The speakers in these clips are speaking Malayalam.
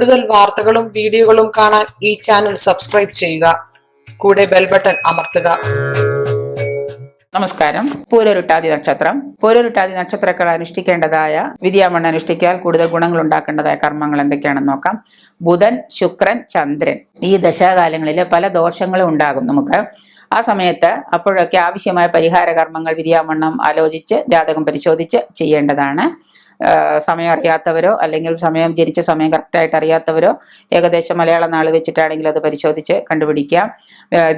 കൂടുതൽ വാർത്തകളും വീഡിയോകളും കാണാൻ ഈ ചാനൽ സബ്സ്ക്രൈബ് ചെയ്യുക. കൂടെ ബെൽ ബട്ടൺ അമർത്തുക. നമസ്കാരം. പൂരോരുട്ടാതി നക്ഷത്രം. പൂരോരുട്ടാതി നക്ഷത്രക്കാർ അനുഷ്ഠിക്കേണ്ടതായ വിദ്യാമണ്ണ് അനുഷ്ഠിക്കാൻ കൂടുതൽ ഗുണങ്ങൾ ഉണ്ടാക്കേണ്ടതായ കർമ്മങ്ങൾ എന്തൊക്കെയാണെന്ന് നോക്കാം. ബുധൻ, ശുക്രൻ, ചന്ദ്രൻ ഈ ദശാകാലങ്ങളിൽ പല ദോഷങ്ങളും ഉണ്ടാകും നമുക്ക്. ആ സമയത്ത് അപ്പോഴൊക്കെ ആവശ്യമായ പരിഹാര കർമ്മങ്ങൾ വിദ്യാമണ്ണം ആലോചിച്ച് ജാതകം പരിശോധിച്ച് ചെയ്യേണ്ടതാണ്. സമയം അറിയാത്തവരോ അല്ലെങ്കിൽ ജനിച്ച സമയം കറക്റ്റായിട്ട് അറിയാത്തവരോ ഏകദേശം മലയാള നാൾ വെച്ചിട്ടാണെങ്കിൽ അത് പരിശോധിച്ച് കണ്ടുപിടിക്കാം.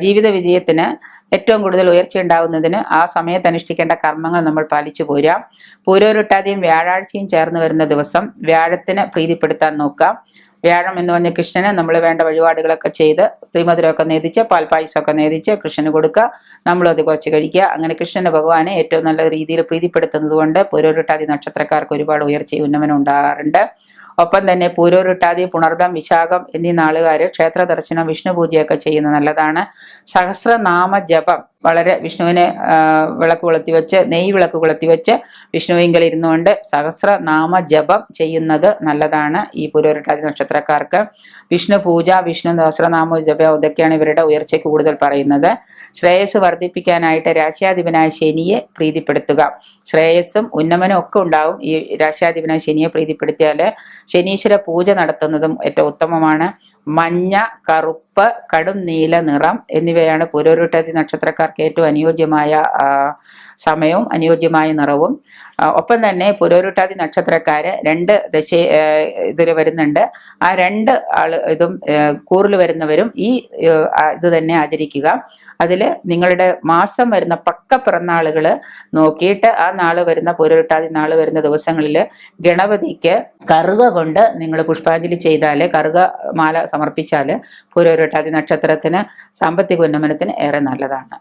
ജീവിത വിജയത്തിന് ഏറ്റവും കൂടുതൽ ഉയർച്ച ഉണ്ടാകുന്നതിന് ആ സമയത്ത് അനുഷ്ഠിക്കേണ്ട കർമ്മങ്ങൾ നമ്മൾ പാലിച്ചു പോരാം. പൂരോരുട്ടാതിയും വ്യാഴാഴ്ചയും ചേർന്ന് വരുന്ന ദിവസം വ്യാഴത്തിന് പ്രീതിപ്പെടുത്താൻ നോക്കാം. വ്യാഴം എന്ന് പറഞ്ഞ കൃഷ്ണന് നമ്മൾ വേണ്ട വഴിപാടുകളൊക്കെ ചെയ്ത് തിരുമധുരമൊക്കെ നേദിച്ച് പാൽപ്പായസമൊക്കെ നേദിച്ച് കൃഷ്ണന് കൊടുക്കുക. നമ്മളും അത് കുറച്ച് കഴിക്കുക. അങ്ങനെ കൃഷ്ണന് ഭഗവാനെ ഏറ്റവും നല്ല രീതിയിൽ പ്രീതിപ്പെടുത്തുന്നത് കൊണ്ട് പൂരോരുട്ടാതി നക്ഷത്രക്കാർക്ക് ഒരുപാട് ഉയർച്ചയും ഉന്നമനം ഉണ്ടാകാറുണ്ട്. ഒപ്പം തന്നെ പൂരോരുട്ടാതി, പുണർദം, വിശാഖം എന്നീ നാളുകാർ ക്ഷേത്ര ദർശനം, വിഷ്ണു പൂജയൊക്കെ ചെയ്യുന്നത് നല്ലതാണ്. സഹസ്രനാമ ജപം വളരെ വിഷ്ണുവിനെ വിളക്ക് കൊളുത്തി വെച്ച് നെയ് വിളക്ക് കൊളുത്തി വെച്ച് വിഷ്ണുവിങ്കൽ ഇരുന്നുകൊണ്ട് സഹസ്രനാമ ജപം ചെയ്യുന്നത് നല്ലതാണ്. ഈ പൂരോരുട്ടാതി നക്ഷത്രക്കാർക്ക് വിഷ്ണു പൂജ, വിഷ്ണു സഹസ്രനാമ ജപം ഇതൊക്കെയാണ് ഇവരുടെ ഉയർച്ചയ്ക്ക് കൂടുതൽ പറയുന്നത്. ശ്രേയസ് വർദ്ധിപ്പിക്കാനായിട്ട് രാശ്യാധിപനായ ശനിയെ പ്രീതിപ്പെടുത്തുക. ശ്രേയസ്സും ഉന്നമനം ഒക്കെ ഉണ്ടാവും ഈ രാശ്യാധിപനായ ശനിയെ പ്രീതിപ്പെടുത്തിയാൽ. ശനീശ്വര പൂജ നടത്തുന്നതും ഏറ്റവും ഉത്തമമാണ്. മഞ്ഞ, കറുപ്പ്, കടും നീല നിറം എന്നിവയാണ് പൂരോരുട്ടാതി നക്ഷത്രക്കാർക്ക് ഏറ്റവും അനുയോജ്യമായ സമയവും അനുയോജ്യമായ നിറവും. ഒപ്പം തന്നെ പൂരോരുട്ടാതി നക്ഷത്രക്കാര് രണ്ട് ഇതിൽ വരുന്നുണ്ട്. ആ രണ്ട് ഇതും കൂറിൽ വരുന്നവരും ഈ ഇത് തന്നെ ആചരിക്കുക. അതിൽ നിങ്ങളുടെ മാസം വരുന്ന പക്ക പിറന്നാളുകൾ നോക്കിയിട്ട് ആ നാള് വരുന്ന പൂരോരുട്ടാതി നാള് വരുന്ന ദിവസങ്ങളിൽ ഗണപതിക്ക് കറുക കൊണ്ട് നിങ്ങൾ പുഷ്പാഞ്ജലി ചെയ്താൽ, കറുക മാല സമർപ്പിച്ചാൽ പൂരോരുട്ടാതി നക്ഷത്രത്തിന് സാമ്പത്തിക ഉന്നമനത്തിന് ഏറെ നല്ലതാണ്.